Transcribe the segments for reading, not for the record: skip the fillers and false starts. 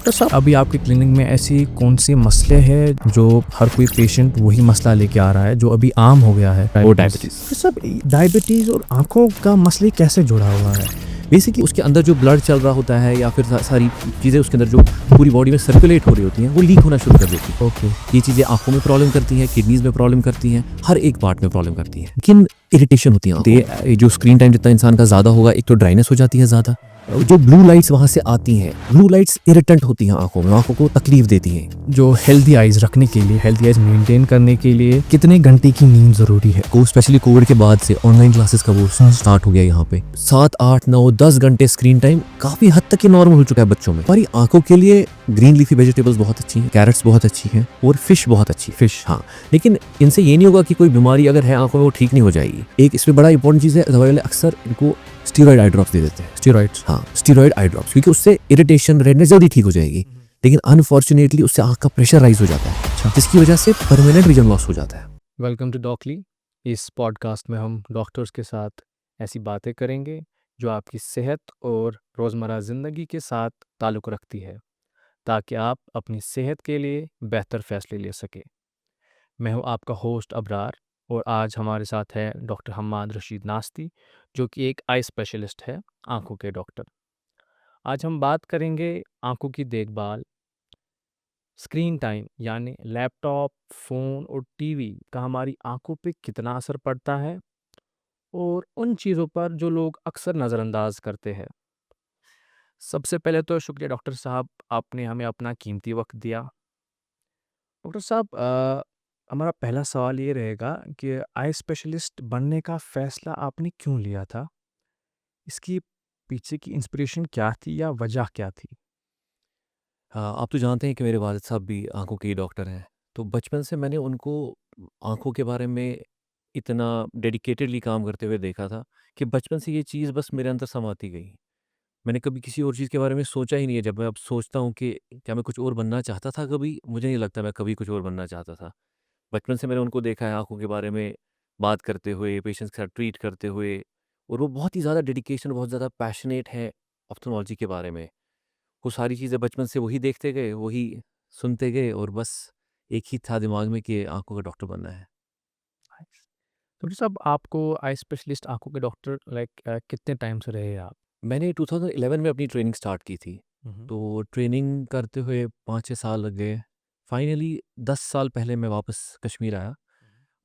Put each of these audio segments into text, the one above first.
Doctor साहब, अभी आपके क्लिनिक में ऐसी कौन सी मसले हैं जो हर कोई पेशेंट वही मसला लेके आ रहा है जो अभी आम हो गया है? वो डायबिटीज़। डॉक्टर साहब, डायबिटीज़ और आंखों का मसले कैसे जुड़ा हुआ है? बेसिकली उसके अंदर जो ब्लड चल रहा होता है या फिर सारी चीज़ें उसके अंदर जो पूरी बॉडी में सर्कुलेट हो रही होती हैं वो लीक होना शुरू कर देती हैं। ओके। ये चीज़ें आंखों में प्रॉब्लम करती हैं, किडनीज में प्रॉब्लम करती हैं, हर एक पार्ट में प्रॉब्लम करती हैं। लेकिन इरिटेशन होती है आंखों में। जो स्क्रीन टाइम जितना इंसान का ज़्यादा होगा, एक तो ड्राइनेस हो जाती है ज़्यादा। जो ब्लू लाइट्स वहाँ से आती हैं, ब्लू लाइट्स इरिटेंट होती हैं आंखों में, आंखों को तकलीफ देती हैं। जो हेल्दी आइज रखने के लिए, हेल्दी आइज मेंटेन करने के लिए कितने घंटे की नींद ज़रूरी है? स्पेशली कोविड के बाद से ऑनलाइन क्लासेस का वो स्टार्ट हो गया यहाँ पे। 7, 8, 9, 10 घंटे स्क्रीन टाइम काफी हद तक नॉर्मल हो चुका है बच्चों में। हमारी आंखों के लिए ग्रीन लीफी वेजिटेबल्स बहुत अच्छी हैं, कैरेट्स बहुत अच्छी हैं और फिश बहुत अच्छी है। फिश, हाँ, लेकिन इनसे ये नहीं होगा कि कोई बीमारी अगर है आंखों में वो ठीक नहीं हो जाएगी। एक इसमें बड़ा इंपॉर्टेंट चीज़ है, दवाई वाले अक्सर इनको स्टीरॉयड आई ड्रॉप्स दे देते हैं। स्टेरॉइड्स? हाँ, स्टीरॉयड आई ड्रॉप्स, क्योंकि उससे इरिटेशन, रेडनेस जल्दी ठीक हो जाएगी। लेकिन अनफॉर्चुनेटली उससे आंख का प्रेशर राइज हो जाता है, जिसकी वजह से परमानेंट विजन लॉस हो जाता है। वेलकम टू डॉकली। इस पॉडकास्ट में हम डॉक्टर्स के साथ ऐसी बातें करेंगे जो आपकी सेहत और रोज़मर्रा ज़िंदगी के साथ ताल्लुक़ रखती है, ताकि आप अपनी सेहत के लिए बेहतर फ़ैसले ले सकें। मैं हूं आपका होस्ट अबरार, और आज हमारे साथ है डॉक्टर हम्माद रशीद नास्ती, जो कि एक आई स्पेशलिस्ट है, आंखों के डॉक्टर। आज हम बात करेंगे आंखों की देखभाल, स्क्रीन टाइम यानी लैपटॉप, फ़ोन और टीवी का हमारी आंखों पे कितना असर पड़ता है, और उन चीज़ों पर जो लोग अक्सर नज़रअंदाज करते हैं। सबसे पहले तो शुक्रिया डॉक्टर साहब, आपने हमें अपना कीमती वक्त दिया। डॉक्टर साहब, हमारा पहला सवाल ये रहेगा कि आई स्पेशलिस्ट बनने का फ़ैसला आपने क्यों लिया था? इसकी पीछे की इंस्पिरेशन क्या थी या वजह क्या थी? हाँ, आप तो जानते हैं कि मेरे वालिद साहब भी आंखों के ही डॉक्टर हैं। तो बचपन से मैंने उनको आंखों के बारे में इतना डेडिकेटेडली काम करते हुए देखा था कि बचपन से ये चीज़ बस मेरे अंदर समाती गई। मैंने कभी किसी और चीज़ के बारे में सोचा ही नहीं है। जब मैं अब सोचता हूँ कि क्या मैं कुछ और बनना चाहता था कभी, मुझे नहीं लगता मैं कभी कुछ और बनना चाहता था। बचपन से मैंने उनको देखा है आँखों के बारे में बात करते हुए, पेशेंट्स के साथ ट्रीट करते हुए, और वो बहुत ही ज़्यादा डेडिकेशन, बहुत ज़्यादा पैशनेट है ऑप्थेल्मोलॉजी के बारे में। वो सारी चीज़ें बचपन से वही देखते गए, वही सुनते गए, और बस एक ही था दिमाग में कि आँखों का डॉक्टर बनना है। डॉक्टर साहब, आपको आई स्पेशलिस्ट आँखों के डॉक्टर कितने टाइम से रहे आप? मैंने 2011 में अपनी ट्रेनिंग स्टार्ट की थी। हुँ, हुँ। तो ट्रेनिंग करते हुए 5-6 साल लग गए। फाइनली 10 साल पहले मैं वापस कश्मीर आया,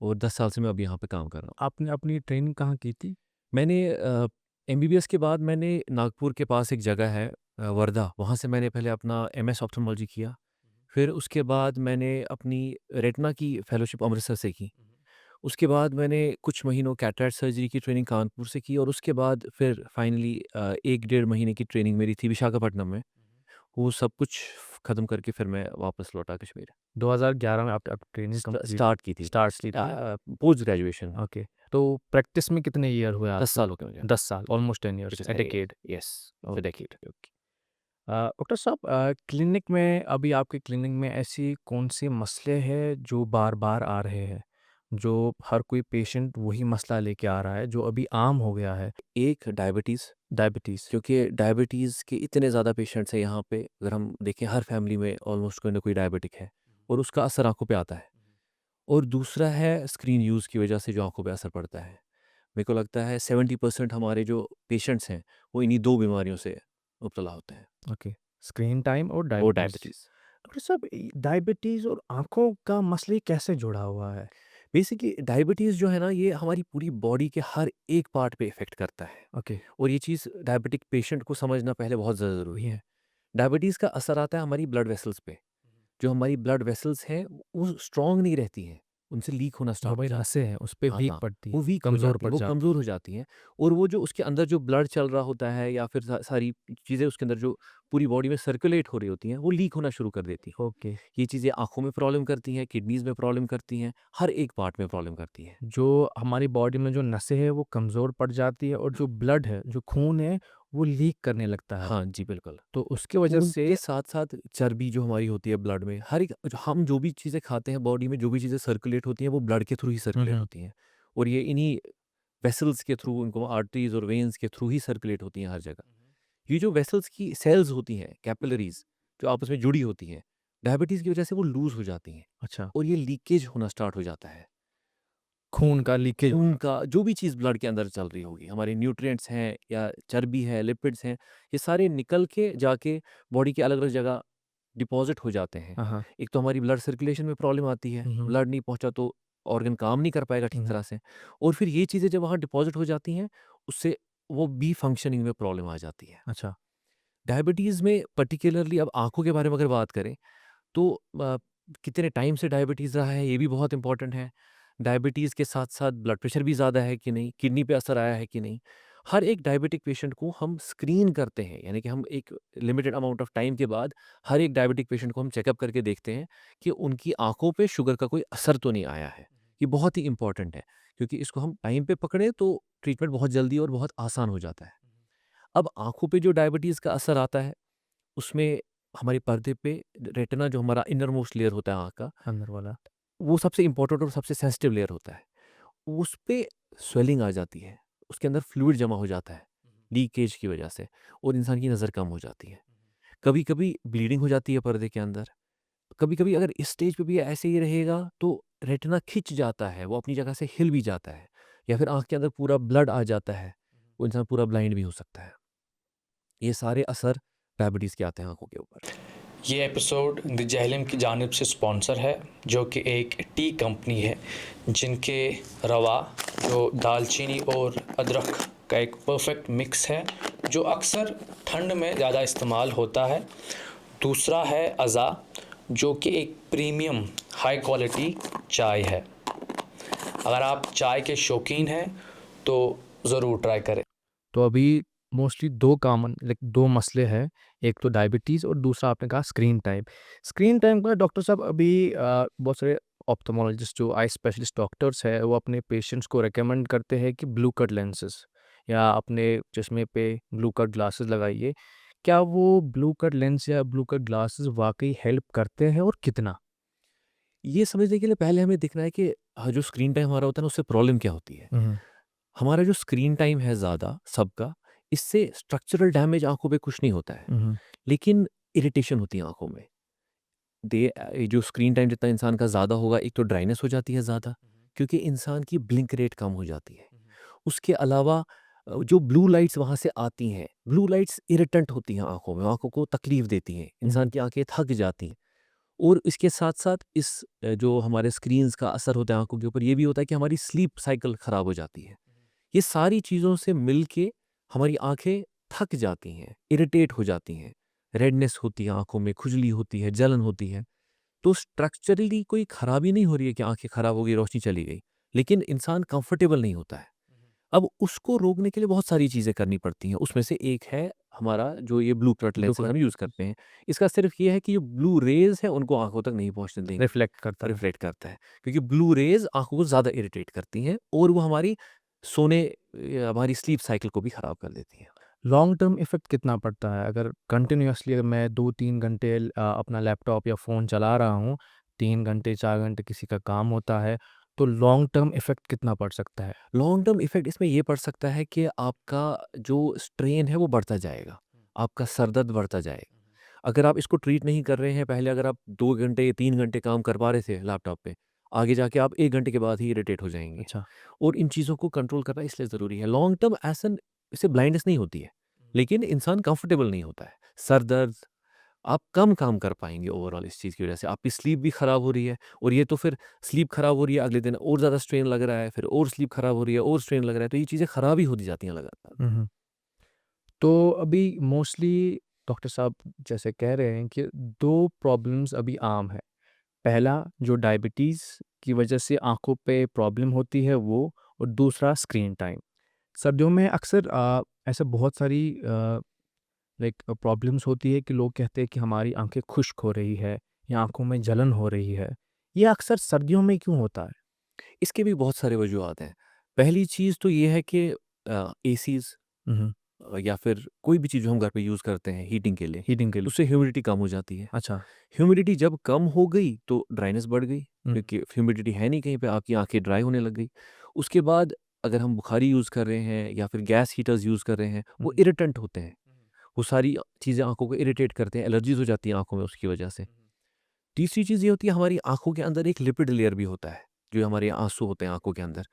और 10 साल से मैं अब यहाँ पे काम कर रहा हूँ। आपने अपनी ट्रेनिंग कहाँ की थी? मैंने एमबीबीएस के बाद मैंने नागपुर के पास एक जगह है, वर्धा, वहाँ से मैंने पहले अपना एमएस ऑप्थेल्मोलॉजी किया। फिर उसके बाद मैंने अपनी रेटिना की फेलोशिप अमृतसर से की। उसके बाद मैंने कुछ महीनों कैटरेक्ट सर्जरी की ट्रेनिंग कानपुर से की, और उसके बाद फिर फाइनली 1 डेढ़ महीने की ट्रेनिंग मेरी थी विशाखापट्टनम में। वो सब कुछ ख़त्म करके फिर मैं वापस लौटा कश्मीर। 2011 में आप ट्रेनिंग स्टार्ट की थी। स्टार्ट की थी। Post graduation. ओके। तो प्रैक्टिस में कितने ईयर हुए 10 आपके? साल हो गए मुझे। 10 साल, almost 10 years, a decade. Yes, okay, a decade. Okay. Doctor साहब, क्लिनिक में, अभी आपके क्लिनिक में ऐसी कौन से मसले हैं जो बार-बार आ रहे हैं? जो हर कोई पेशेंट वही मसला लेके आ रहा है जो अभी आम हो गया है? एक डायबिटीज़, डायबिटीज़। क्योंकि डायबिटीज़ के इतने ज़्यादा पेशेंट्स हैं यहाँ पे। अगर हम देखें, हर फैमिली में ऑलमोस्ट कोई ना कोई डायबिटिक है, और उसका असर आँखों पे आता है। और दूसरा है स्क्रीन यूज़ की वजह से जो आँखों पे असर पड़ता है। मेरे को लगता है 70% हमारे जो पेशेंट्स हैं, वो इन्हीं 2 बीमारियों से मुब्तला होते हैं। ओके, स्क्रीन टाइम और और डायबिटीज़। डायबिटीज़। डॉक्टर साहब, डायबिटीज़ और आँखों का मसले कैसे जुड़ा हुआ है? बेसिकली डायबिटीज़ जो है ना, ये हमारी पूरी बॉडी के हर एक पार्ट पे इफ़ेक्ट करता है, ओके। और ये चीज़ डायबिटिक पेशेंट को समझना पहले बहुत ज़्यादा ज़रूरी है। डायबिटीज़ का असर आता है हमारी ब्लड वेसल्स पे। जो हमारी ब्लड वेसल्स हैं, वो स्ट्रॉन्ग नहीं रहती हैं, उनसे लीक होना जो स्टार्ट हो हमारी जाता है। नसें हैं, उस पे हाँ, वीक हाँ, पड़ती वो हैं, वीक हो कमज़ोर जाती हैं, पड़ वो जाती कमज़ोर हो जाती हैं। और वो जो उसके अंदर जो ब्लड चल रहा होता है, या फिर सारी चीज़ें उसके अंदर जो पूरी बॉडी में सर्कुलेट हो रही होती हैं, वो लीक होना शुरू कर देती हैं। हैं। ओके। ये चीज़ें आँखों में प्रॉब्लम करती हैं, किडनीज़ में प्रॉब्लम करती हैं, हर एक पार्ट में प्रॉब्लम करती हैं। जो हमारी बॉडी में जो नसें हैं वो कमज़ोर पड़ जाती है, और जो ब्लड है, जो खून है, वो लीक करने लगता है। हाँ जी, बिल्कुल। तो उसकी वजह खून से के साथ-साथ चर्बी जो हमारी होती है ब्लड में, हर एक हम जो भी चीज़ें खाते हैं, बॉडी में जो भी चीज़ें सर्कुलेट होती हैं, वो ब्लड के थ्रू ही हुँ, सर्कुलेट हुँ। होती हैं। और ये इन्हीं वेसल्स के थ्रू, उनको आर्टरीज़ और वेन्स के थ्रू ही सर्कुलेट होती हैं हर जगह। ये जो वेसल्स की सेल्स होती हैं, कैपिलरीज़, जो आपस में जुड़ी होती हैं, डायबिटीज़ की वजह से वो लूज़ हो जाती हैं अच्छा, और ये लीकेज होना स्टार्ट हो जाता है। खून का लीकेज होना। उनका जो भी चीज़ ब्लड के अंदर चल रही होगी, हमारे न्यूट्रिएंट्स हैं या चर्बी है, लिपिड्स हैं, ये सारे निकल के जाके बॉडी के अलग-अलग जगह डिपॉज़िट हो जाते हैं। हाँ, हाँ। एक तो हमारी ब्लड सर्कुलेशन में प्रॉब्लम आती है, हुँ, हुँ। ब्लड नहीं पहुँचा तो ऑर्गन काम नहीं कर पाएगा ठीक हुँ, हुँ। तरह से और फिर ये चीज़ें जब वहाँ डिपॉज़िट हो जाती हैं, उससे वो बी फंक्शनिंग में प्रॉब्लम आ जाती है। अच्छा, डायबिटीज़ में पर्टिकुलरली अब आँखों के बारे में अगर बात करें तो कितने टाइम से डायबिटीज़ रहा है, ये भी बहुत इम्पोर्टेंट है। डायबिटीज़ के साथ-साथ ब्लड प्रेशर भी ज़्यादा है कि नहीं, किडनी पे असर आया है कि नहीं। हर एक डायबिटिक पेशेंट को हम स्क्रीन करते हैं, यानी कि हम एक लिमिटेड अमाउंट ऑफ टाइम के बाद हर एक डायबिटिक पेशेंट को हम चेकअप करके देखते हैं कि उनकी आँखों पे शुगर का कोई असर तो नहीं आया है। ये बहुत ही इम्पोर्टेंट है, क्योंकि इसको हम टाइम पे पकड़ें तो ट्रीटमेंट बहुत जल्दी और बहुत आसान हो जाता है। अब आँखों पे जो डायबिटीज़ का असर आता है, उसमें हमारे पर्दे पे रेटिना जो हमारा इनर मोस्ट लेयर होता है आँख का, अंदर वाला। वो सबसे इम्पोर्टेंट और सबसे सेंसिटिव लेयर होता है। उस पे स्वेलिंग आ जाती है, उसके अंदर फ्लूइड जमा हो जाता है, लीकेज की वजह से और इंसान की नज़र कम हो जाती है। कभी-कभी ब्लीडिंग हो जाती है पर्दे के अंदर। कभी-कभी अगर इस स्टेज पे भी ऐसे ही रहेगा तो रेटिना खिंच जाता है, वो अपनी जगह से हिल भी जाता है या फिर आँख के अंदर पूरा ब्लड आ जाता है, वो इंसान पूरा ब्लाइंड भी हो सकता है। ये सारे असर डायबिटीज़ के आते हैं आँखों के ऊपर। ये एपिसोड द जहलम की जानिब से स्पॉन्सर है, जो कि एक टी कंपनी है जिनके रवा जो दालचीनी और अदरक का एक परफेक्ट मिक्स है, जो अक्सर ठंड में ज़्यादा इस्तेमाल होता है। दूसरा है अज़ा, जो कि एक प्रीमियम हाई क्वालिटी चाय है। अगर आप चाय के शौकीन हैं तो ज़रूर ट्राई करें। तो अभी मोस्टली 2 कॉमन लाइक 2 मसले हैं, एक तो डायबिटीज़ और दूसरा आपने कहा स्क्रीन टाइम। स्क्रीन टाइम का डॉक्टर साहब अभी बहुत सारे ऑप्थेल्मोलॉजिस्ट जो आई स्पेशलिस्ट डॉक्टर्स हैं, वो अपने पेशेंट्स को रिकमेंड करते हैं कि ब्लू कट लेंसेज़ या अपने चश्मे पे ब्लू कट ग्लासेस लगाइए। क्या वो ब्लू कट लेंस या ब्लू कट ग्लासेस वाक़ई हेल्प करते हैं और कितना? ये समझने के लिए पहले हमें देखना है कि जो स्क्रीन टाइम हमारा होता है ना, उससे प्रॉब्लम क्या होती है। हुँ, हुँ। हमारा जो स्क्रीन टाइम है ज़्यादा सबका, इससे स्ट्रक्चरल डैमेज आँखों पे कुछ नहीं होता है, हुँ, हुँ। लेकिन इरिटेशन होती है आँखों में। ये जो स्क्रीन टाइम जितना इंसान का ज़्यादा होगा, एक तो ड्राइनेस हो जाती है ज़्यादा, क्योंकि इंसान की ब्लिंक रेट कम हो जाती है। उसके अलावा जो ब्लू लाइट्स वहाँ से आती हैं, ब्लू लाइट्स इरिटेंट होती हैं आँखों में, आँखों को तकलीफ़ देती हैं, हुँ, इंसान हुँ। की आँखें थक जाती हैं। और इसके साथ-साथ इस जो हमारे स्क्रीन्स का असर होता है आँखों के ऊपर, ये भी होता है कि हमारी स्लीप साइकिल ख़राब हो जाती है। ये सारी चीज़ों से मिल के हमारी आँखें थक जाती हैं, इरिटेट हो जाती हैं, रेडनेस होती है आँखों में, खुजली होती है, जलन होती है। तो स्ट्रक्चरली कोई खराबी नहीं हो रही है कि आँखें खराब हो गई, रोशनी चली गई, लेकिन इंसान कंफर्टेबल नहीं होता है। अब उसको रोकने के लिए बहुत सारी चीज़ें करनी पड़ती हैं, उसमें से एक है हमारा जो ये blue cut blue lenses cut हम यूज़ करते हैं। इसका सिर्फ़ ये है कि जो ब्लू रेज़ है उनको आँखों तक नहीं पहुँचने देंगी, रिफ्लेक्ट करता है। रिफ्लेक्ट करता है। क्योंकि ब्लू रेज़ आँखों को ज़्यादा इरिटेट करती हैं और वो हमारी सोने या हमारी स्लीप साइकिल को भी ख़राब कर देती हैं। लॉन्ग टर्म इफ़ेक्ट कितना पड़ता है? अगर कंटिन्यूअसली अगर मैं 2-3 घंटे अपना लैपटॉप या फ़ोन चला रहा हूँ, 3 घंटे, 4 घंटे किसी का काम होता है, तो लॉन्ग टर्म इफ़ेक्ट कितना पड़ सकता है? लॉन्ग टर्म इफ़ेक्ट इसमें ये पड़ सकता है कि आपका जो स्ट्रेन है वो बढ़ता जाएगा, आपका सर दर्द बढ़ता जाएगा। अगर आप इसको ट्रीट नहीं कर रहे हैं, पहले अगर आप 2 घंटे, 3 घंटे काम कर पा रहे थे लैपटॉप पे, आगे जाके आप 1 घंटे के बाद ही इरिटेट हो जाएँगे। अच्छा। और इन चीज़ों को कंट्रोल करना इसलिए ज़रूरी है। लॉन्ग टर्म ऐसा इससे ब्लाइंडनेस नहीं होती है, लेकिन इंसान कंफर्टेबल नहीं होता है। सर दर्द, आप कम काम कर पाएँगे ओवरऑल इस चीज़ की वज़ह से। आपकी स्लीप भी खराब हो रही है और ये तो फिर स्लीप खराब हो रही है, अगले दिन और ज़्यादा स्ट्रेन लग रहा है, फिर और स्लीप खराब हो रही है और स्ट्रेन लग रहा है, तो ये चीज़ें खराब ही होती जाती हैं लगातार। हुँ, हुँ। तो अभी मोस्टली डॉक्टर साहब जैसे कह रहे हैं कि 2 प्रॉब्लम्स अभी आम है। पहला जो डायबिटीज़ की वजह से आँखों पे प्रॉब्लम होती है वो, और दूसरा स्क्रीन टाइम। सर्दियों में अक्सर ऐसे बहुत सारी लाइक प्रॉब्लम्स होती है कि लोग कहते हैं कि हमारी आंखें खुश्क हो रही है या आंखों में जलन हो रही है। ये अक्सर सर्दियों में क्यों होता है? इसके भी बहुत सारे वजूहात हैं। पहली चीज़ तो ये है कि एसीज़ हुँ, या फिर कोई भी चीज़ जो हम घर पे यूज़ करते हैं हीटिंग के लिए, हीटिंग के लिए। उससे ह्यूमिडिटी कम हो जाती है। अच्छा। ह्यूमिडिटी जब कम हो गई तो ड्राइनेस बढ़ गई, हुँ, क्योंकि ह्यूमिडिटी है नहीं कहीं पे, आपकी आँखें ड्राई होने लग गई। उसके बाद अगर हम बुखारी यूज़ कर रहे हैं या फिर गैस हीटर्स यूज़ कर रहे हैं, वो हुँ, इरिटेंट होते हैं। वो सारी चीज़ें आँखों को इरिटेट करते हैं, एलर्जीज़ हो जाती हैं आँखों में उसकी वजह से। तीसरी चीज़ ये होती है हमारी आँखों के अंदर एक लिपिड लेयर भी होता है, जो हमारे आँसू होते हैं आँखों के अंदर।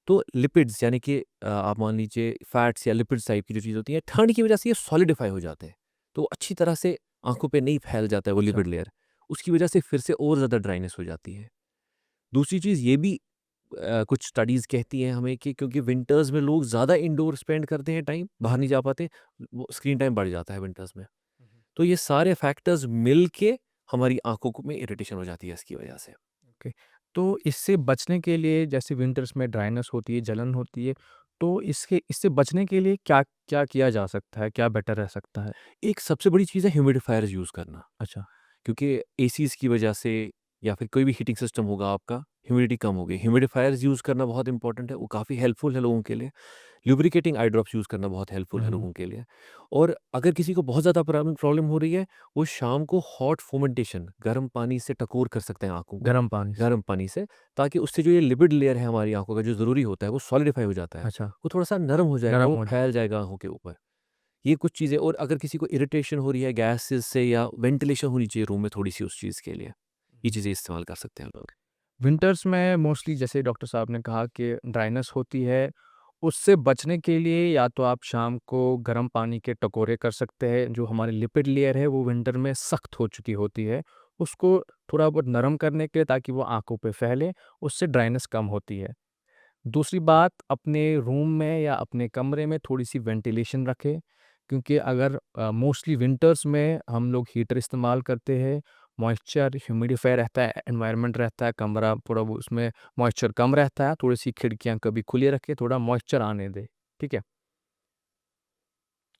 तो लिपिड्स यानी कि आप मान लीजिए फैट्स या लिपिड्स टाइप की जो चीज़ होती है, ठंड की वजह से ये सॉलिडिफ़ाई हो जाते हैं। तो अच्छी तरह से आँखों पे नहीं फैल जाता है वो अच्छा। Lipid layer. उसकी वजह से फिर से और ज़्यादा ड्राइनेस हो जाती है। दूसरी चीज़ ये भी कुछ स्टडीज़ कहती हैं हमें कि क्योंकि विंटर्स में लोग ज़्यादा इंडोर स्पेंड करते हैं टाइम, बाहर नहीं जा पाते, वो स्क्रीन टाइम बढ़ जाता है विंटर्स में। तो ये सारे फैक्टर्स मिल के हमारी आँखों को में इरिटेशन हो जाती है इसकी वजह से। ओके। तो इससे बचने के लिए जैसे विंटर्स में ड्राइनेस होती है, जलन होती है, तो इससे बचने के लिए क्या क्या किया जा सकता है? क्या बेटर रह सकता है? एक सबसे बड़ी चीज़ है ह्यूमिडिफ़ायर्स यूज़ करना। अच्छा। क्योंकि एसीज़ की वजह से या फिर कोई भी हीटिंग सिस्टम होगा आपका, ह्यूमिडिटी कम होगी। ह्यूमिडिफ़ायर्स यूज़ करना बहुत इंपॉर्टेंट है, वो काफ़ी हेल्पफुल है लोगों के लिए। लुब्रिकेटिंग आई ड्रॉप्स यूज़ करना बहुत हेल्पफुल है हुँ, हुँ। लोगों के लिए। और अगर किसी को बहुत ज़्यादा प्रॉब्लम हो रही है, वो शाम को हॉट फोमेंटेशन गर्म पानी से टकोर कर सकते हैं आँखों को, गरम पानी से। गर्म पानी से, ताकि उससे जो ये लिपिड लेयर है हमारी आँखों का जो ज़रूरी होता है, वो सॉलिडिफ़ाई हो जाता है। अच्छा, वो थोड़ा-सा नरम हो जाएगा, नरम वो हो फैल जाएगा आँखों के ऊपर। ये कुछ चीज़ें। और अगर किसी को इरिटेशन हो रही है गैसेज़ से या वेंटिलेशन होनी चाहिए रूम में थोड़ी-सी उस चीज़ के लिए, ये चीज़ें इस्तेमाल कर सकते हैं लोग। विंटर्स में मोस्टली जैसे डॉक्टर साहब ने कहा कि ड्राइनेस होती है, उससे बचने के लिए या तो आप शाम को गर्म पानी के टकोरे कर सकते हैं, जो हमारी लिपिड लेयर है वो विंटर में सख्त हो चुकी होती है, उसको थोड़ा बहुत नरम करने के लिए ताकि वो आँखों पे फैले, उससे ड्राइनेस कम होती है। दूसरी बात अपने रूम में या अपने कमरे में थोड़ी-सी वेंटिलेशन रखें, क्योंकि अगर मोस्टली विंटर्स में हम लोग हीटर इस्तेमाल करते हैं, मॉइस्चर ह्यूमिडिफ़ाई रहता है, एनवायरनमेंट रहता है, कमरा पूरा वो उसमें मॉइस्चर कम रहता है, थोड़ी-सी खिड़कियाँ कभी खुली रखें, थोड़ा मॉइस्चर आने दें, ठीक है?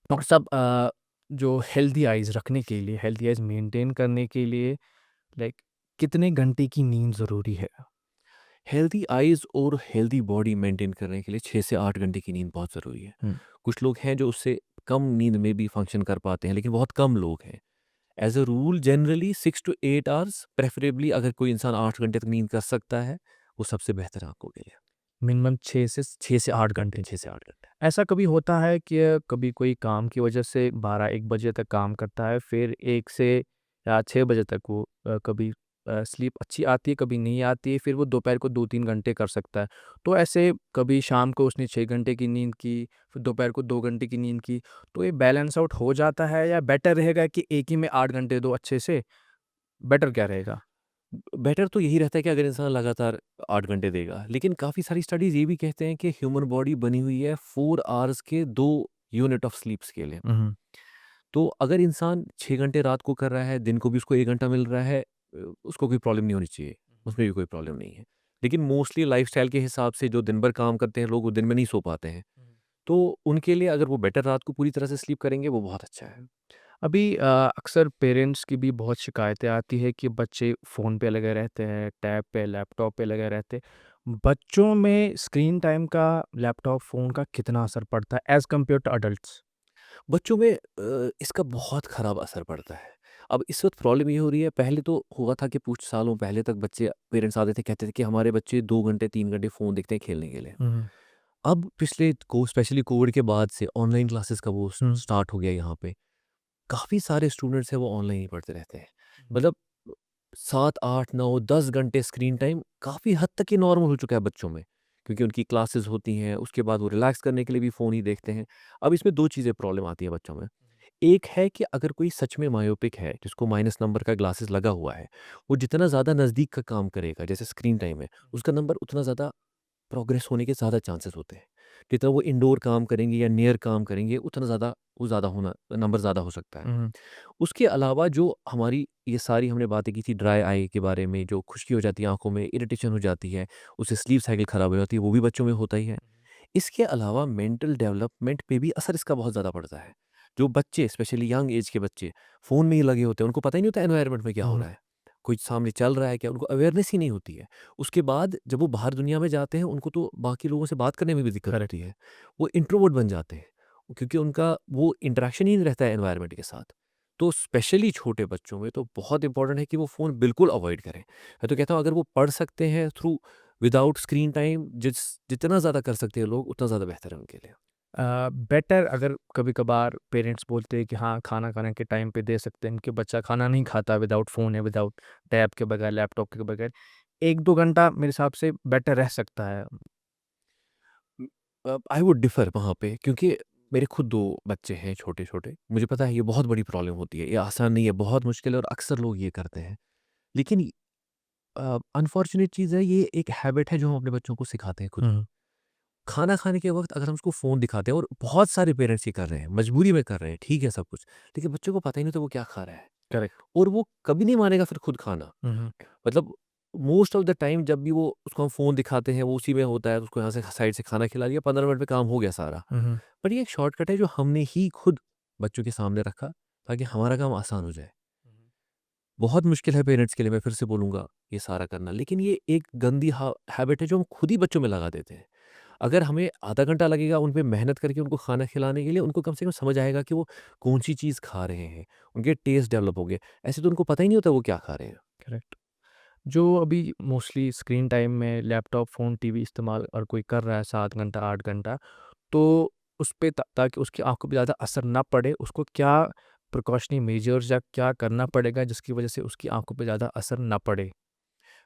डॉक्टर साहब जो हेल्दी आइज़ रखने के लिए, हेल्दी आइज़ मेंटेन करने के लिए लाइक कितने घंटे की नींद ज़रूरी है? हेल्दी आइज़ और हेल्दी बॉडी मेंटेन करने के लिए 6 से 8 घंटे की नींद बहुत ज़रूरी है। हुँ। कुछ लोग हैं जो उससे कम नींद में भी फंक्शन कर पाते हैं, लेकिन बहुत कम लोग हैं। As a rule generally 6 to 8 hours, preferably अगर कोई इंसान 8 घंटे तक नींद कर सकता है, वो सबसे बेहतर है आँखों के लिए। मिनिमम 6 से 8 घंटे। 6 से 8 घंटे। ऐसा कभी होता है कि कभी कोई काम की वजह से 12-1 बजे तक काम करता है, फिर 1 से या 6 बजे तक वो कभी स्लीप अच्छी आती है, कभी नहीं आती है, फिर वो दोपहर को 2-3 घंटे कर सकता है। तो ऐसे कभी शाम को उसने 6 घंटे की नींद की, फिर दोपहर को 2 घंटे की नींद की, तो ये बैलेंस आउट हो जाता है या बेटर रहेगा कि एक ही में 8 घंटे दो अच्छे से? बेटर क्या रहेगा? बेटर तो यही रहता है कि अगर इंसान लगातार 8 घंटे देगा, लेकिन काफ़ी सारी स्टडीज़ ये भी कहते हैं कि ह्यूमन बॉडी बनी हुई है 4 आवर्स के 2 यूनिट ऑफ स्लीप्स के लिए। हुँ, हुँ। तो अगर इंसान 6 घंटे रात को कर रहा है, दिन को भी उसको 1 घंटा मिल रहा है, उसको कोई प्रॉब्लम नहीं होनी चाहिए, उसमें भी कोई प्रॉब्लम नहीं है। लेकिन मोस्टली लाइफ़स्टाइल के हिसाब से जो दिन भर काम करते हैं लोग, वो दिन में नहीं सो पाते हैं। तो उनके लिए अगर वो बेटर रात को पूरी तरह से स्लीप करेंगे, वो बहुत अच्छा है। अभी अक्सर पेरेंट्स की भी बहुत शिकायतें आती है कि बच्चे फ़ोन पे लगे रहते हैं, टैब पे, लैपटॉप पे लगे रहते हैं। बच्चों में स्क्रीन टाइम का लैपटॉप, फ़ोन का कितना असर पड़ता है एज़ कम्पेयर टू एडल्ट्स? बच्चों में इसका बहुत ख़राब असर पड़ता है। अब इस वक़्त प्रॉब्लम ये हो रही है, पहले तो हुआ था कि कुछ सालों पहले तक बच्चे पेरेंट्स आते थे, कहते थे कि हमारे बच्चे 2 घंटे 3 घंटे फ़ोन देखते हैं खेलने के लिए। हुँ, हुँ। अब पिछले को स्पेशली कोविड के बाद से ऑनलाइन क्लासेस का वो हुँ, स्टार्ट हो गया यहाँ पे। काफ़ी सारे स्टूडेंट्स हैं वो ऑनलाइन ही पढ़ते रहते हैं। मतलब 7, 8, 9, 10 घंटे स्क्रीन टाइम काफ़ी हद तक ये नॉर्मल हो चुका है बच्चों में। क्योंकि उनकी क्लासेस होती हैं, उसके बाद वो रिलैक्स करने के लिए भी फ़ोन ही देखते हैं। अब इसमें 2 चीज़ें प्रॉब्लम आती है बच्चों में। एक है कि अगर कोई सच में मायोपिक है, जिसको माइनस नंबर का ग्लासेस लगा हुआ है, वो जितना ज़्यादा नज़दीक का काम करेगा, जैसे स्क्रीन टाइम है, उसका नंबर उतना ज़्यादा प्रोग्रेस होने के ज़्यादा चांसेस होते हैं। जितना वो इंडोर काम करेंगे या नियर काम करेंगे, उतना ज़्यादा वो ज़्यादा होना नंबर ज़्यादा हो सकता है। हुँ, उसके अलावा जो हमारी ये सारी हमने बातें की थी ड्राई आई के बारे में, जो खुश्की हो जाती है आँखों में, इरिटेशन हो जाती है, उससे स्लीप साइकिल ख़राब हो जाती है, वो भी बच्चों में होता ही है। इसके अलावा मेंटल डेवलपमेंट पे भी असर इसका बहुत ज़्यादा पड़ता है। जो बच्चे स्पेशली यंग एज के बच्चे फ़ोन में ही लगे होते हैं, उनको पता ही नहीं होता एनवायरनमेंट में क्या हो हुँ, रहा है। कोई सामने चल रहा है क्या, उनको अवेयरनेस ही नहीं होती है। उसके बाद जब वो बाहर दुनिया में जाते हैं, उनको तो बाकी लोगों से बात करने में भी दिक्कत करेक्ट। होती है। वो इंट्रोवर्ट बन जाते हैं, क्योंकि उनका वो इंटरेक्शन ही नहीं रहता है एनवायरनमेंट के साथ। तो स्पेशली छोटे बच्चों में तो बहुत इंपॉर्टेंट है कि वो फ़ोन बिल्कुल अवॉइड करें। मैं तो कहता हूँ अगर वो पढ़ सकते हैं थ्रू विदाउट स्क्रीन टाइम, जितना ज़्यादा कर सकते हैं लोग, उतना ज़्यादा बेहतर है उनके लिए। बेटर अगर कभी-कभार पेरेंट्स बोलते हैं कि हाँ, खाना खाने के टाइम पे दे सकते हैं कि बच्चा खाना नहीं खाता विदाउट फ़ोन या विदाउट टैब के बगैर, लैपटॉप के बगैर। 1-2 घंटा मेरे हिसाब से बेटर रह सकता है। आई वुड डिफ़र वहाँ पे, क्योंकि मेरे खुद 2 बच्चे हैं छोटे-छोटे। मुझे पता है ये बहुत बड़ी प्रॉब्लम होती है, ये आसान नहीं है, बहुत मुश्किल है और अक्सर लोग ये करते हैं। लेकिन अनफॉर्च्यूनेट चीज़ है, ये एक हैबिट है जो हम अपने बच्चों को सिखाते हैं खुद। हुँ, खाना खाने के वक़्त अगर हम उसको फ़ोन दिखाते हैं, और बहुत सारे पेरेंट्स ये कर रहे हैं, मजबूरी में कर रहे हैं, ठीक है सब कुछ, लेकिन बच्चों को पता ही नहीं होता वो क्या खा रहा है, करेक्ट। और वो कभी नहीं मानेगा फिर खुद खाना। हुँ, हुँ, मतलब मोस्ट ऑफ द टाइम जब भी वो उसको हम फ़ोन दिखाते हैं, वो उसी में होता है, तो उसको यहाँ से साइड से खाना खिला दिया, 15 मिनट में काम हो गया सारा। हुँ, हुँ, पर ये एक शॉर्टकट है जो हमने ही खुद बच्चों के सामने रखा, ताकि हमारा काम आसान हो जाए। बहुत मुश्किल है पेरेंट्स के लिए, मैं फिर से बोलूँगा, ये सारा करना, लेकिन ये एक गंदी हैबिट है जो हम खुद ही बच्चों में लगा देते हैं। अगर हमें आधा घंटा लगेगा उन पे मेहनत करके उनको खाना खिलाने के लिए, उनको कम से कम समझ आएगा कि वो कौन-सी चीज़ खा रहे हैं, उनके टेस्ट डेवलप होंगे। ऐसे तो उनको पता ही नहीं होता वो क्या खा रहे हैं। करेक्ट। जो अभी मोस्टली स्क्रीन टाइम में लैपटॉप, फ़ोन, टीवी इस्तेमाल अगर कोई कर रहा है 7 घंटा, 8 घंटा, तो उस पे ताकि उसकी आँखों पे ज़्यादा असर ना पड़े, उसको क्या प्रिकॉशनरी मेजर्स या क्या करना पड़ेगा जिसकी वज़ह से उसकी आँखों पे ज़्यादा असर ना पड़े?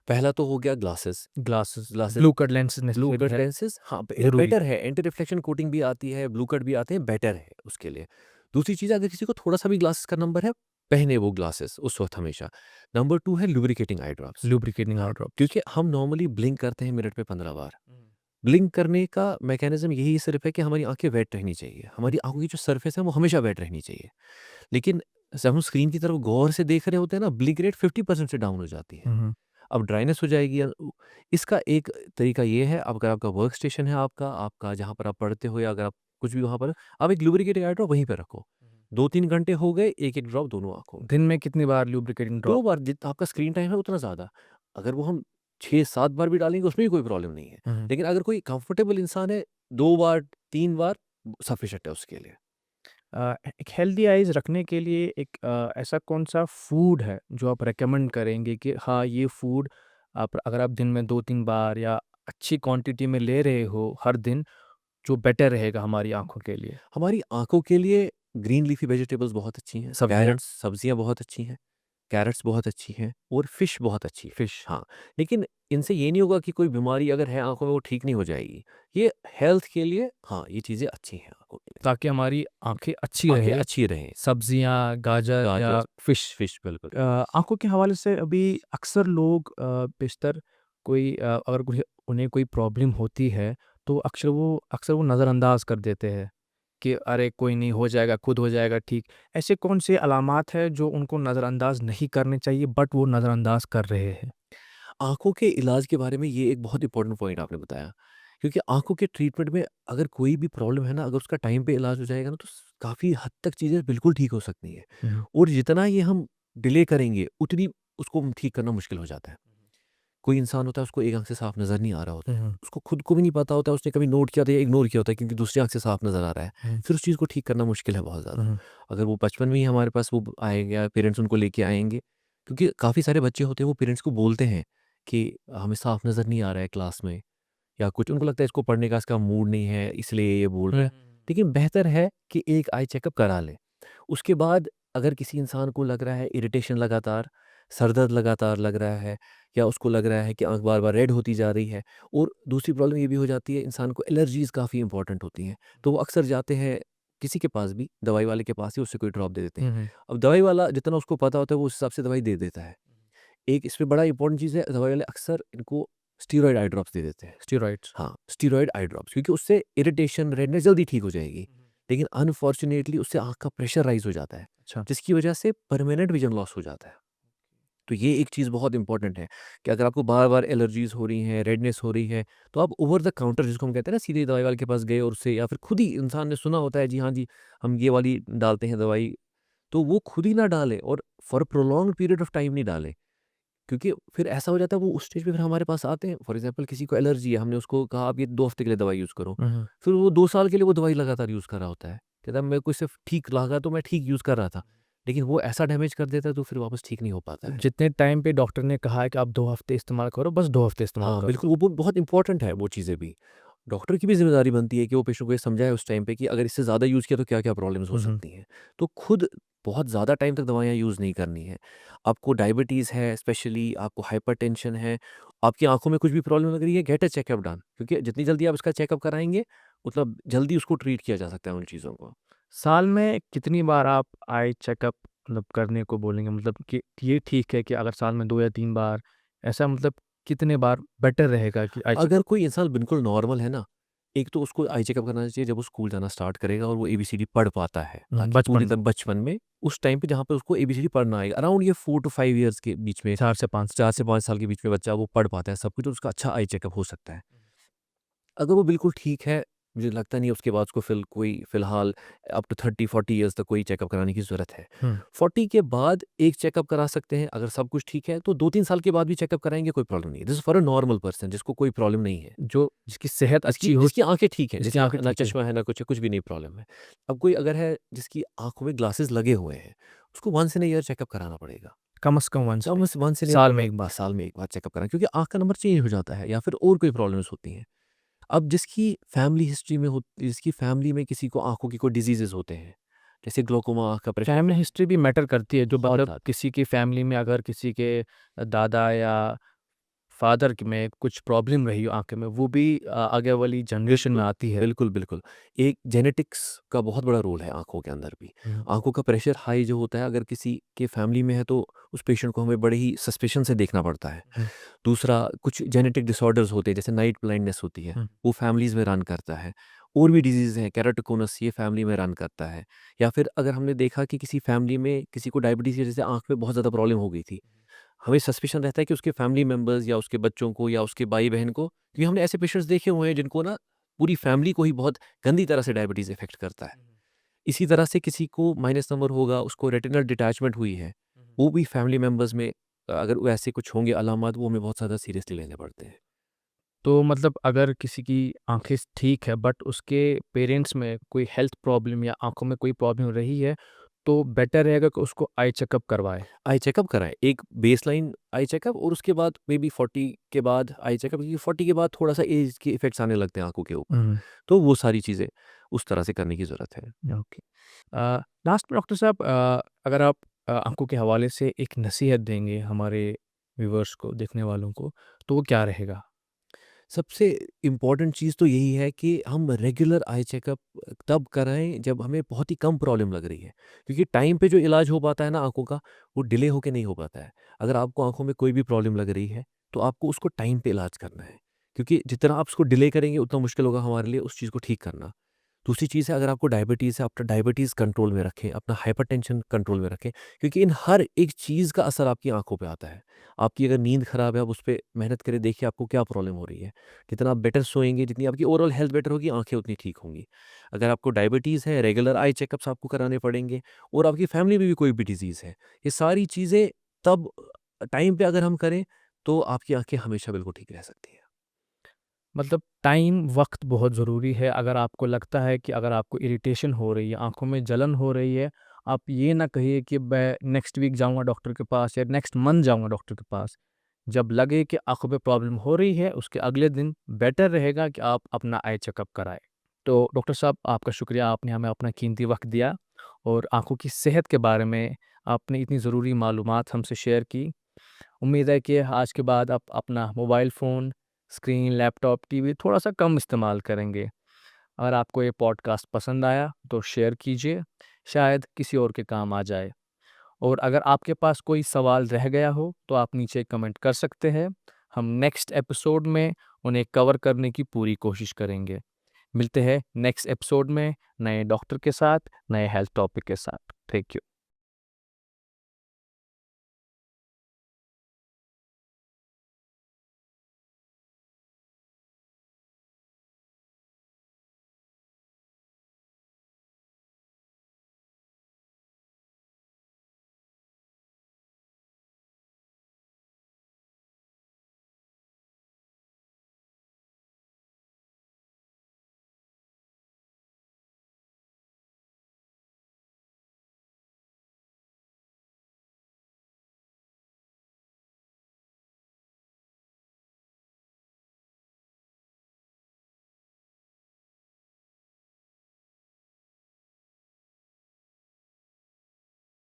पहला तो हो गया glasses. Glasses, glasses, blue cut lenses blue necessary cut है, लेंसेज़, हाँ, ज़रूरी। बेटर है, एंटी रिफ्लेक्शन कोटिंग भी आती है, ब्लू कट भी आते हैं, बेटर है उसके लिए। दूसरी चीज़, अगर किसी को थोड़ा-सा भी ग्लासेस का नंबर है, पहने वो ग्लासेस उस वक़्त हमेशा। नंबर 2 है लुब्रिकेटिंग आई ड्रॉप्स। लुब्रिकेटिंग हाँ, आउट ड्रॉप्स। क्योंकि हम नॉर्मली ब्लिंक करते हैं मिनट में 15 बार। हुँ, ब्लिंक करने का मैकेनिज़्म यही सिर्फ़ है कि हमारी आँखें वेट रहनी चाहिए। हुँ, हमारी आँखों की जो सरफ़ेस है वो हमेशा वेट रहनी चाहिए। लेकिन जब हम स्क्रीन की तरफ गौर से देख रहे होते हैं ना, ब्लिंक रेट 50% से डाउन हो जाती है। हुँ, हुँ, अब ड्राइनेस हो जाएगी इसका एक तरीका ये है, अब अगर आपका वर्क स्टेशन है, आपका जहाँ पर आप पढ़ते हो, या अगर आप कुछ भी वहाँ पर, आप एक लुब्रिकेटिंग आई ड्रॉप वहीं पे रखो। 2-3 घंटे हो गए, 1-1 ड्रॉप दोनों आँखों में। दिन में कितनी बार लुब्रिकेटिंग 2 ड्रॉप? बार, जितना आपका स्क्रीन टाइम है उतना ज़्यादा। अगर वो हम 6-7 बार भी डालेंगे उसमें भी कोई प्रॉब्लम नहीं है। हुँ, हुँ। लेकिन अगर कोई कंफर्टेबल इंसान है, 2 बार, 3 बार सफिशिएंट है उसके लिए। एक हेल्दी आइज़ रखने के लिए एक ऐसा कौन-सा फूड है जो आप रिकमेंड करेंगे कि हाँ, ये फूड आप अगर आप दिन में 2-3 बार या अच्छी क्वांटिटी में ले रहे हो हर दिन, जो बेटर रहेगा हमारी आँखों के लिए? हमारी आँखों के लिए ग्रीन लीफी वेजिटेबल्स बहुत अच्छी हैं, सब्जियाँ, कैरट्स, सब्जियाँ बहुत अच्छी हैं, कैरट्स बहुत अच्छी हैं, और फिश बहुत अच्छी है। फिश, हाँ, लेकिन इनसे ये नहीं होगा कि कोई बीमारी अगर है आँखों में वो ठीक नहीं हो जाएगी। ये हेल्थ के लिए, हाँ, ये चीज़ें अच्छी हैं आँखों के लिए। ताकि हमारी आँखें अच्छी आँखें रहे, अच्छी रहें। सब्जियाँ, गाजर गाजर, या फिश। फिश बिल्कुल। आँखों के हवाले से अभी अक्सर लोग बेशतर कोई अगर उन्हें कोई प्रॉब्लम होती है, तो अक्सर वो नज़रअंदाज कर देते हैं कि अरे कोई नहीं हो जाएगा, खुद हो जाएगा ठीक। ऐसे कौन से अलामात हैं जो उनको नज़रअंदाज नहीं करने चाहिए बट वो नज़रअंदाज कर रहे हैं? आँखों के इलाज के बारे में ये एक बहुत इंपॉर्टेंट पॉइंट आपने बताया, क्योंकि आँखों के ट्रीटमेंट में अगर कोई भी प्रॉब्लम है ना, अगर उसका टाइम पे इलाज हो जाएगा ना, तो काफ़ी हद तक चीज़ें बिल्कुल ठीक हो सकती हैं। हुँ, हुँ। और जितना ये हम डिले करेंगे, उतनी उसको ठीक करना मुश्किल हो जाता है। कोई इंसान होता है, उसको एक आँख से साफ नज़र नहीं आ रहा होता हुँ, है, हुँ। उसको खुद को भी नहीं पता होता है, उसने कभी नोट किया था या इग्नोर किया होता है, क्योंकि दूसरी आँख से साफ नज़र आ रहा है। हुँ, फिर उस चीज़ को ठीक करना मुश्किल है बहुत हुँ, ज़्यादा। हुँ। अगर वो बचपन में ही हमारे पास वो आएँगे, या पेरेंट्स उनको लेके आएँगे, क्योंकि काफ़ी सारे बच्चे होते हैं वो पेरेंट्स को बोलते हैं कि हमें साफ नज़र नहीं आ रहा है क्लास में, या कुछ उनको लगता है इसको पढ़ने का इसका मूड नहीं है, इसलिए ये बोल रहा है। लेकिन बेहतर है कि एक आई चेकअप करा लें। उसके बाद अगर किसी इंसान को लग रहा है इरिटेशन लगातार, सर दर्द लगातार लग रहा है, या उसको लग रहा है कि आँख बार-बार रेड होती जा रही है, और दूसरी प्रॉब्लम ये भी हो जाती है, इंसान को एलर्जीज़ काफ़ी इंपॉर्टेंट होती हैं। तो वो अक्सर जाते हैं किसी के पास भी, दवाई वाले के पास ही, उससे कोई ड्रॉप दे देते हैं। हुँ, हुँ। अब दवाई वाला जितना उसको पता होता है वो उस हिसाब से दवाई दे देता है। एक इसमें बड़ा इंपॉर्टेंट चीज़ है, दवाई वाले अक्सर इनको स्टेरॉइड आई ड्रॉप्स दे देते हैं। स्टेरॉइड्स। हाँ, स्टेरॉइड आई ड्रॉप्स, क्योंकि उससे इरिटेशन, रेडनेस जल्दी ठीक हो जाएगी। लेकिन अनफॉर्च्यूनेटली उससे आँख का प्रेशर राइज़ हो जाता है, अच्छा। जिसकी वजह से परमानेंट विज़न लॉस हो जाता है। तो ये एक चीज़ बहुत इंपॉर्टेंट है कि अगर आपको बार-बार एलर्जीज़ हो रही हैं, रेडनेस हो रही है, तो आप ओवर द काउंटर, जिसको हम कहते हैं ना, सीधे दवाई वाले के पास गए और उससे, या फिर खुद ही इंसान ने सुना होता है, जी हाँ जी, हम ये वाली डालते हैं दवाई, तो वो खुद ही ना डालें, और for a prolonged period of time नहीं डालें। क्योंकि फिर ऐसा हो जाता है, वो उस स्टेज पे फिर हमारे पास आते हैं, फॉर एग्ज़ाम्पल किसी को एलर्जी है, हमने उसको कहा आप ये 2 हफ्ते के लिए दवाई यूज़ करो। हुँ, हुँ। फिर वो 2 साल के लिए वो दवाई लगातार यूज़ कर रहा होता है। कहता है मेरे को इससे ठीक लगा तो मैं ठीक यूज़ कर रहा था। लेकिन वो ऐसा डैमेज कर देता है तो फिर वापस ठीक नहीं हो पाता है। जितने टाइम पे डॉक्टर ने कहा है कि आप 2 हफ्ते इस्तेमाल करो, बस 2 हफ्ते इस्तेमाल हाँ, करो। बिल्कुल, वो बहुत इम्पोर्टेंट है वो चीज़ें भी। डॉक्टर की भी ज़िम्मेदारी बनती है कि वो पेशेंट को ये समझाए उस टाइम पे कि अगर इससे ज़्यादा यूज़ किया तो क्या-क्या प्रॉब्लम्स हो सकती हैं। तो खुद बहुत ज़्यादा टाइम तक दवाइयाँ यूज़ नहीं करनी है। आपको डायबिटीज़ है स्पेशली, आपको हाइपरटेंशन है, आपकी आँखों में कुछ भी प्रॉब्लम लग रही है, गेट अ चेकअप डन, क्योंकि जितनी जल्दी आप इसका चेकअप कराएँगे, उतना जल्दी उसको ट्रीट किया जा सकता है उन चीज़ों को। साल में कितनी बार आप आई चेकअप मतलब करने को बोलेंगे? मतलब कि ये ठीक है कि अगर साल में 2 या 3 बार, ऐसा मतलब कितने बार बेटर रहेगा कि आई अगर चेकअप? कोई इंसान बिल्कुल नॉर्मल है ना, एक तो उसको आई चेकअप कराना चाहिए जब वो स्कूल जाना स्टार्ट करेगा और वो एबीसीडी पढ़ पाता है, ताकि पूरी बचपन तरह में बचपन में उस टाइम पे जहाँ पे उसको एबीसीडी पढ़ना आएगा, अराउंड ये 4 टू 5 इयर्स के बीच में, 4 से 5 4 से 5 साल के बीच में बच्चा वो पढ़ पाता है सब कुछ, तो उसका अच्छा आई चेकअप हो सकता है। अगर वो बिल्कुल ठीक है, मुझे लगता नहीं है उसके बाद उसको फ़िलहाल अप टू 30-40 इयर्स तक कोई चेकअप कराने की ज़रूरत है। हुँ, 40 के बाद एक चेकअप करा सकते हैं, अगर सब कुछ ठीक है, तो 2-3 साल के बाद भी चेकअप कराएँगे, कोई प्रॉब्लम नहीं है। This is for a normal person जिसको कोई प्रॉब्लम नहीं है। जो जिसकी सेहत जिसकी अच्छी हो, जिसकी आँखें ठीक हैं, जिसकी जिसकी आँखें ना ठीक है, चश्मा है, ना कुछ है, कुछ भी नहीं प्रॉब्लम है। अब कोई अगर है जिसकी आँखों में ग्लासेस लगे हुए हैं, उसको once in a year checkup कराना पड़ेगा। कम से कम वन्स कम से वन्स इन अ ईयर साल में मतलब 1 बार। साल में 1 बार चेकअप कराएँ, क्योंकि आँख का नंबर चेंज हो जाता है या फिर और कोई प्रॉब्लम्स होती हैं। अब जिसकी फैमिली हिस्ट्री में हो, जिसकी फैमिली में किसी को आँखों की कोई डिजीज़ेज़ होते हैं, जैसे ग्लोकोमा, आँख का प्रेशर, फैमिली हिस्ट्री भी मैटर करती है, जो बहुत मतलब ज़्यादा। किसी की फैमिली में अगर किसी के दादा या फादर में कुछ प्रॉब्लम रही हो आँखें में, वो भी आगे वाली जनरेशन में बिल्कुल, आती है। बिल्कुल, बिल्कुल। एक जेनेटिक्स का बहुत बड़ा रोल है आँखों के अंदर भी। हुँ, आँखों का प्रेशर हाई जो होता है, अगर किसी के फैमिली में है, तो उस पेशेंट को हमें बड़े ही सस्पिशन से देखना पड़ता है। हुँ, दूसरा, कुछ जेनेटिक डिसऑर्डर्स होते हैं, जैसे नाइट ब्लाइंडनेस होती है, हुँ, वो फैमिलीज़ में रन करता है। और भी डिज़ीज़ हैं, केराटिकोनस, ये फैमिली में रन करता है। या फिर अगर हमने देखा कि किसी फैमिली में किसी को डायबिटीज़ की वजह से आँख में बहुत ज़्यादा प्रॉब्लम हो गई थी, हमें सस्पिशन रहता है कि उसके फैमिली मेंबर्स या उसके बच्चों को या उसके भाई-बहन को, क्योंकि हमने ऐसे पेशेंट्स देखे हुए हैं जिनको ना पूरी फैमिली को ही बहुत गंदी तरह से डायबिटीज़ इफ़ेक्ट करता है। इसी तरह से किसी को माइनस नंबर होगा, उसको रेटिनल डिटैचमेंट हुई है, वो भी फैमिली मेंबर्स में अगर वैसे कुछ होंगे अलामात, वो हमें बहुत ज़्यादा सीरियसली लेने पड़ते हैं। तो मतलब अगर किसी की आँखें ठीक है बट उसके पेरेंट्स में कोई हेल्थ प्रॉब्लम या आँखों में कोई प्रॉब्लम रही है, तो बेटर रहेगा कि उसको आई चेकअप करवाएँ। आई चेकअप कराएँ, एक बेसलाइन आई चेकअप, और उसके बाद मेबी 40 के बाद आई चेकअप, क्योंकि 40 के बाद थोड़ा-सा एज के इफ़ेक्ट्स आने लगते हैं आँखों के ऊपर। हुँ, तो वो सारी चीज़ें उस तरह से करने की ज़रूरत है। ओके। लास्ट में डॉक्टर साहब, अगर आप आँखों के हवाले से एक नसीहत देंगे हमारे व्यूअर्स को, देखने वालों को, तो वो क्या रहेगा? सबसे इम्पोर्टेंट चीज़ तो यही है कि हम रेगुलर आई चेकअप तब कराएँ जब हमें बहुत ही कम प्रॉब्लम लग रही है। क्योंकि टाइम पे जो इलाज हो पाता है ना आँखों का, वो डिले होके नहीं हो पाता है। अगर आपको आँखों में कोई भी प्रॉब्लम लग रही है, तो आपको उसको टाइम पे इलाज करना है। क्योंकि जितना आप उसको डिले करेंगे, उतना मुश्किल होगा हमारे लिए उस चीज़ को ठीक करना। दूसरी चीज़ है, अगर आपको डायबिटीज़ है, अपना डायबिटीज़ कंट्रोल में रखें, अपना हाइपरटेंशन कंट्रोल में रखें, क्योंकि इन हर एक चीज़ का असर आपकी आँखों पे आता है। आपकी अगर नींद खराब है, आप उस पे मेहनत करें, देखिए आपको क्या प्रॉब्लम हो रही है। जितना आप बेटर सोएँगे, जितनी आपकी ओवरऑल हेल्थ बेटर होगी, आँखें उतनी ठीक होंगी। अगर आपको डायबिटीज़ है, रेगुलर आई चेकअप्स आपको कराने पड़ेंगे, और आपकी फैमिली में भी कोई भी डिज़ीज़ है। ये सारी चीज़ें तब टाइम पे अगर हम करें, तो आपकी आँखें हमेशा बिल्कुल ठीक रह सकती हैं। मतलब टाइम, वक़्त बहुत ज़रूरी है। अगर आपको लगता है कि अगर आपको इरिटेशन हो रही है, आँखों में जलन हो रही है, आप ये ना कहिए कि मैं नेक्स्ट वीक जाऊँगा डॉक्टर के पास या नेक्स्ट मंथ जाऊँगा डॉक्टर के पास। जब लगे कि आँखों में प्रॉब्लम हो रही है, उसके अगले दिन बेटर रहेगा कि आप अपना आई चेकअप कराएँ। तो डॉक्टर साहब, आपका शुक्रिया, आपने हमें अपना कीमती वक़्त दिया और आँखों की सेहत के बारे में आपने इतनी ज़रूरी मालूमात हमसे शेयर की। उम्मीद है कि आज के बाद आप अपना mobile phone, screen, laptop, TV थोड़ा-सा कम इस्तेमाल करेंगे। अगर आपको ये पॉडकास्ट पसंद आया तो शेयर कीजिए, शायद किसी और के काम आ जाए। और अगर आपके पास कोई सवाल रह गया हो तो आप नीचे कमेंट कर सकते हैं। हम नेक्स्ट एपिसोड में उन्हें कवर करने की पूरी कोशिश करेंगे। मिलते हैं नेक्स्ट एपिसोड में नए डॉक्टर के साथ, नए हेल्थ टॉपिक के साथ। Thank you.